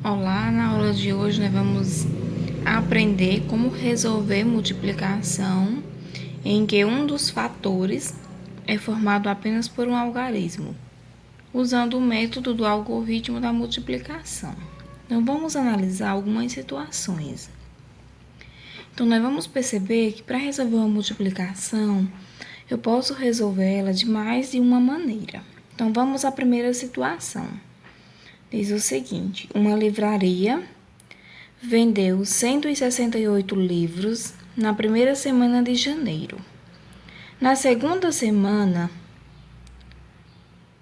Olá, na aula de hoje nós vamos aprender como resolver multiplicação em que um dos fatores é formado apenas por um algarismo, usando o método do algoritmo da multiplicação. Então, vamos analisar algumas situações. Então, nós vamos perceber que para resolver uma multiplicação, eu posso resolver ela de mais de uma maneira. Então, vamos à primeira situação. Diz o seguinte: uma livraria vendeu 168 livros na primeira semana de janeiro. Na segunda semana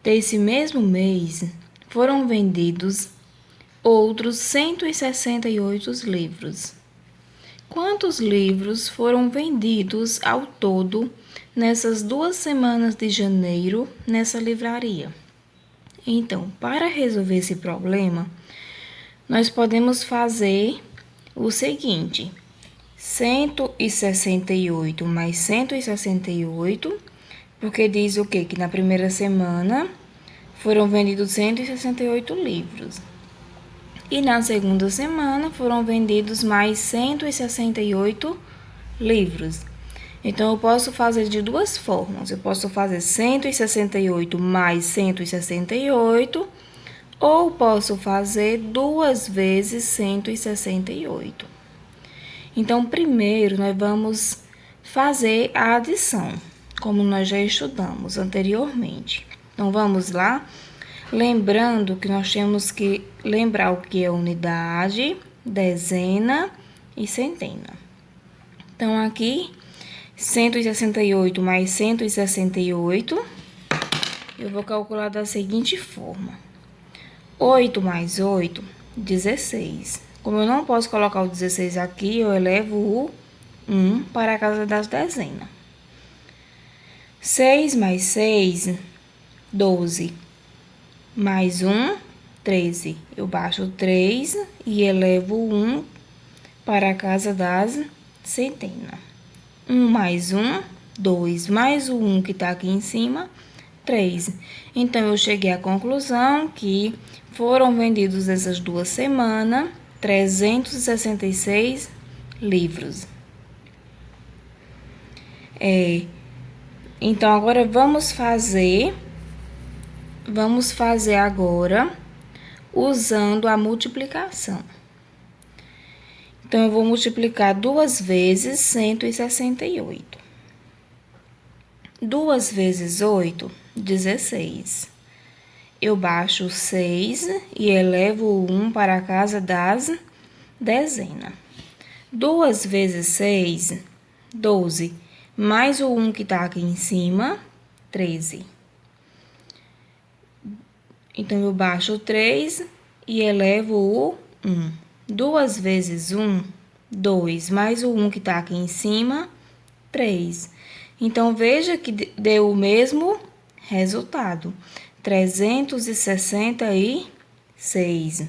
desse mesmo mês, foram vendidos outros 168 livros. Quantos livros foram vendidos ao todo nessas 2 semanas de janeiro nessa livraria? Então, para resolver esse problema, nós podemos fazer o seguinte: 168 mais 168, porque diz o quê? Que na primeira semana foram vendidos 168 livros. E na segunda semana foram vendidos mais 168 livros. Então, eu posso fazer de duas formas. Eu posso fazer 168 mais 168, ou posso fazer 2 vezes 168. Então, primeiro, nós vamos fazer a adição, como nós já estudamos anteriormente. Então, vamos lá. Lembrando que nós temos que lembrar o que é unidade, dezena e centena. Então, aqui, 168 mais 168, eu vou calcular da seguinte forma: 8 mais 8, 16. Como eu não posso colocar o 16 aqui, eu elevo o 1 para a casa das dezenas. 6 mais 6, 12. Mais 1, 13. Eu baixo o 3 e elevo o 1 para a casa das centenas. 1 mais 1, 2, mais o 1 que está aqui em cima, 3. Então, eu cheguei à conclusão que foram vendidos essas 2 semanas 366 livros. Então, agora vamos fazer agora usando a multiplicação. Então, eu vou multiplicar 2 vezes 168. 2 vezes 8, 16. Eu baixo o 6 e elevo o 1 para a casa das dezenas. 2 vezes 6, 12. Mais o 1 que está aqui em cima, 13. Então, eu baixo o 3 e elevo o 1. 2 vezes 1, 2, mais o 1 que está aqui em cima, 3. Então, veja que deu o mesmo resultado, 366.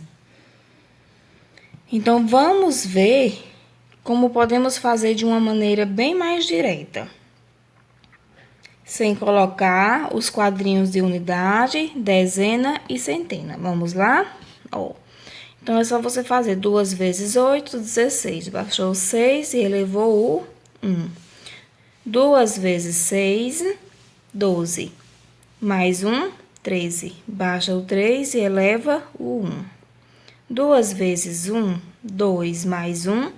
Então, vamos ver como podemos fazer de uma maneira bem mais direta, sem colocar os quadrinhos de unidade, dezena e centena. Vamos lá? Então, é só você fazer 2 vezes 8, 16. Baixou o 6 e elevou o 1. 2 vezes 6, 12. Mais 1, 13. Baixa o 3 e eleva o 1. 2 vezes 1, 2. Mais 1,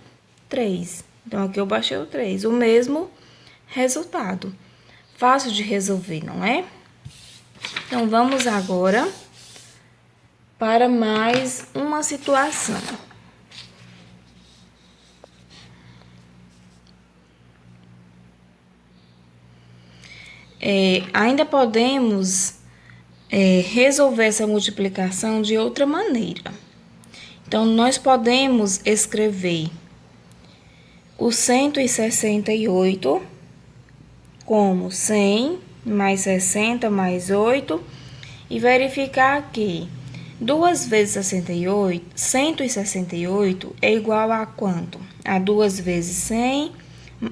3. Então, aqui eu baixei o 3. O mesmo resultado. Fácil de resolver, não é? Então, vamos agora para mais uma situação. Ainda podemos resolver essa multiplicação de outra maneira. Então, nós podemos escrever o 168 como 100 mais 60 mais 8 e verificar que 2 vezes 68, 168 é igual a quanto? A 2 vezes 100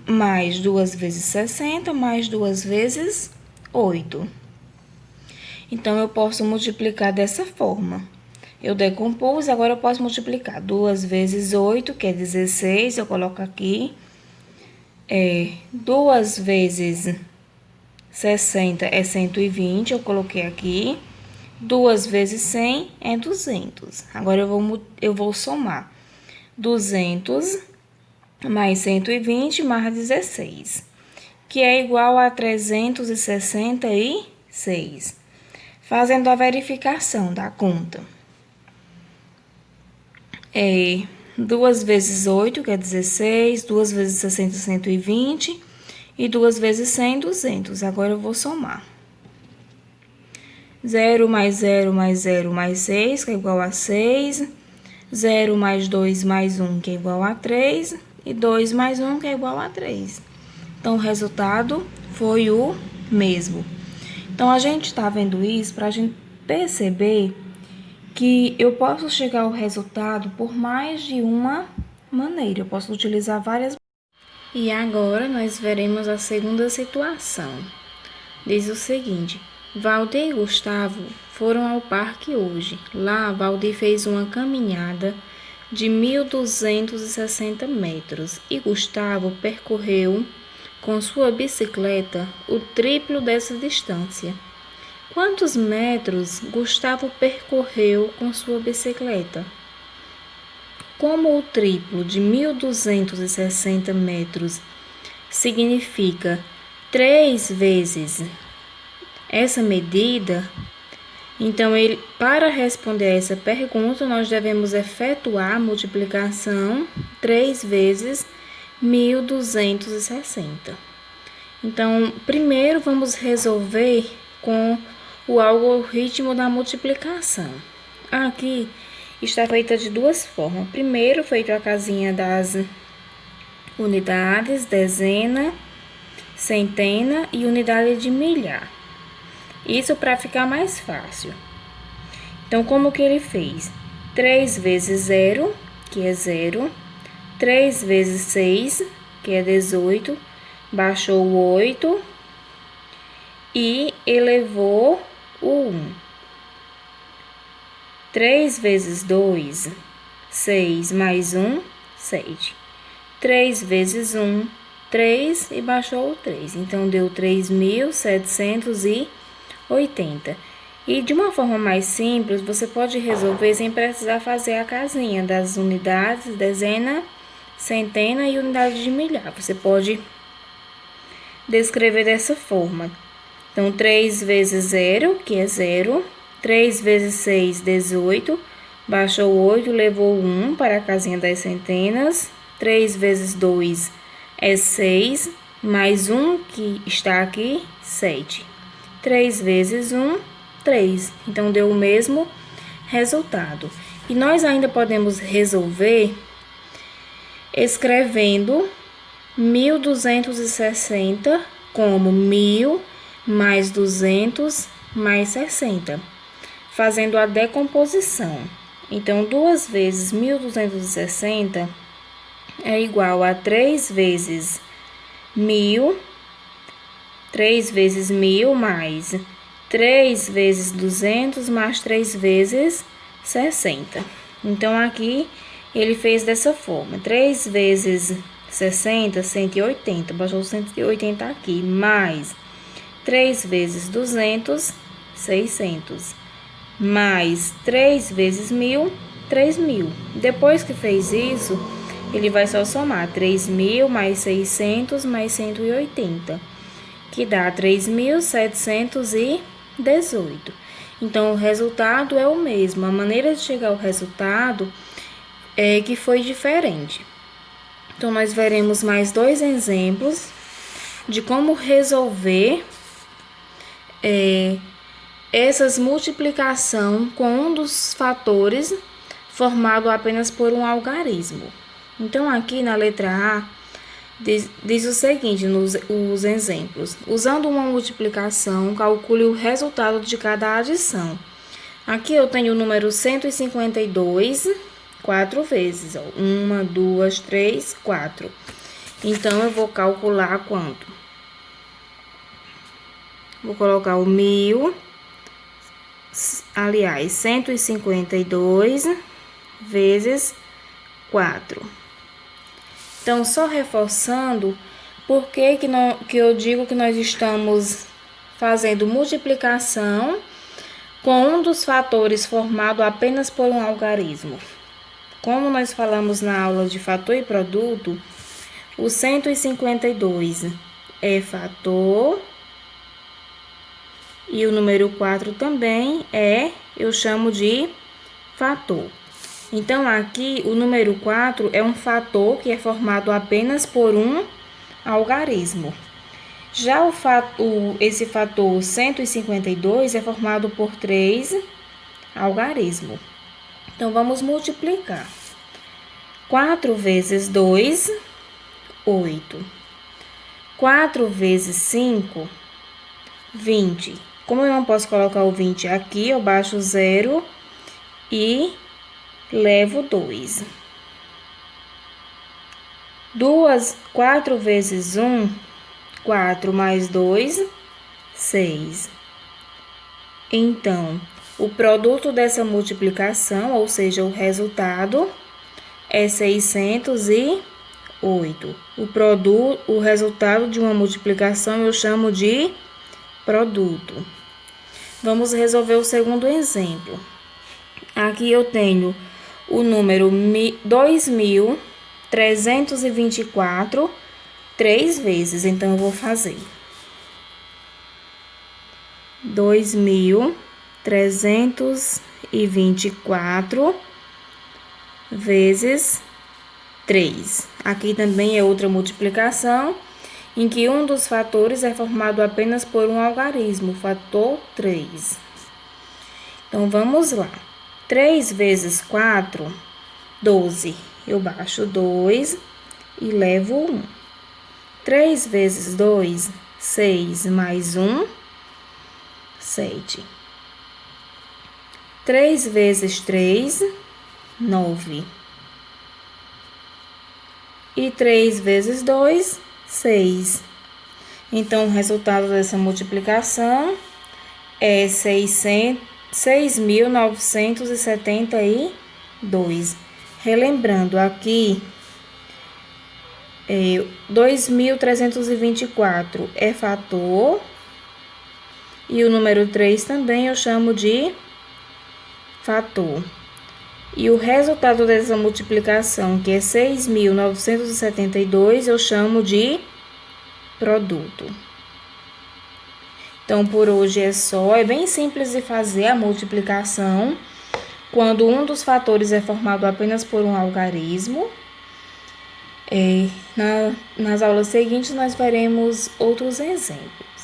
mais 2 vezes 60 mais 2 vezes 8. Então, eu posso multiplicar dessa forma. Eu decompus, agora eu posso multiplicar. 2 vezes 8, que é 16, eu coloco aqui. 2 vezes 60 é 120, eu coloquei aqui. 2 vezes 100 é 200. Agora eu vou somar 200 mais 120 mais 16, que é igual a 366. Fazendo a verificação da conta. 2 vezes 8, que é 16, 2 vezes 60, 120, e 2 vezes 100, 200. Agora eu vou somar. 0 mais 0 mais 0 mais 6, que é igual a 6. 0 mais 2 mais 1, que é igual a 3. E 2 mais 1, que é igual a 3. Então, o resultado foi o mesmo. Então, a gente está vendo isso para a gente perceber que eu posso chegar ao resultado por mais de uma maneira. Eu posso utilizar várias. E agora, nós veremos a segunda situação. Diz o seguinte: Valdir e Gustavo foram ao parque hoje. Lá, Valdir fez uma caminhada de 1.260 metros e Gustavo percorreu com sua bicicleta o triplo dessa distância. Quantos metros Gustavo percorreu com sua bicicleta? Como o triplo de 1.260 metros significa 3 vezes essa medida, então, para responder a essa pergunta, nós devemos efetuar a multiplicação 3 vezes 1.260. Então, primeiro vamos resolver com o algoritmo da multiplicação. Aqui está feita de duas formas. Primeiro, feito a casinha das unidades, dezena, centena e unidade de milhar. Isso para ficar mais fácil. Então, como que ele fez? 3 vezes 0, que é 0. 3 vezes 6, que é 18. Baixou o 8 e elevou o 1. 3 vezes 2, 6, mais 1, 7. 3 vezes 1, 3 e baixou o 3. Então, deu 3.780. E de uma forma mais simples, você pode resolver sem precisar fazer a casinha das unidades, dezena, centena e unidade de milhar. Você pode descrever dessa forma. Então, 3 vezes 0, que é 0. 3 vezes 6, 18. Baixou o 8, levou o 1 para a casinha das centenas. 3 vezes 2 é 6, mais 1 que está aqui, 7. 3 vezes 1, 3. Então, deu o mesmo resultado. E nós ainda podemos resolver escrevendo 1.260 como 1.000 mais 200 mais 60, fazendo a decomposição. Então, 2 vezes 1.260 é igual a 3 vezes 1.000, 3 vezes 1.000 mais 3 vezes 200 mais 3 vezes 60. Então, aqui ele fez dessa forma: 3 vezes 60, 180, baixou 180 aqui, mais 3 vezes 200, 600, mais 3 vezes 1.000, 3.000. Depois que fez isso, ele vai só somar 3.000 mais 600 mais 180, que dá 3.718. Então, o resultado é o mesmo. A maneira de chegar ao resultado é que foi diferente. Então, nós veremos mais 2 exemplos de como resolver essas multiplicação com um dos fatores formado apenas por um algarismo. Então, aqui na letra A, diz o seguinte os exemplos: usando uma multiplicação, calcule o resultado de cada adição. Aqui eu tenho o número 152 4 vezes, ó, 1, 2, 3, 4. Então, eu vou calcular quanto? Vou colocar o 1.000, aliás, 152 vezes 4. Então, só reforçando, por que eu digo que nós estamos fazendo multiplicação com um dos fatores formado apenas por um algarismo. Como nós falamos na aula de fator e produto, o 152 é fator e o número 4 também eu chamo de fator. Então, aqui, o número 4 é um fator que é formado apenas por um algarismo. Já esse fator 152 é formado por 3 algarismos. Então, vamos multiplicar. 4 vezes 2, 8. 4 vezes 5, 20. Como eu não posso colocar o 20 aqui, eu baixo 0 e levo 2. 4 vezes 1, 4 mais 2, 6. Então, o produto dessa multiplicação, ou seja, o resultado, é 608. O resultado de uma multiplicação eu chamo de produto. Vamos resolver o segundo exemplo. Aqui eu tenho o número 2.324 3 vezes, então eu vou fazer 2.324 vezes 3. Aqui também é outra multiplicação, em que um dos fatores é formado apenas por um algarismo, fator 3. Então, vamos lá. 3 vezes 4, 12. Eu baixo 2 e levo 1. 3 vezes 2, 6, mais 1, 7. 3 vezes 3, 9. E 3 vezes 2, 6. Então, o resultado dessa multiplicação é 6.972. Relembrando aqui, 2.324 é fator e o número 3 também eu chamo de fator. E o resultado dessa multiplicação, que é 6.972, eu chamo de produto. Então, por hoje é só. É bem simples de fazer a multiplicação quando um dos fatores é formado apenas por um algarismo. Nas aulas seguintes, nós veremos outros exemplos.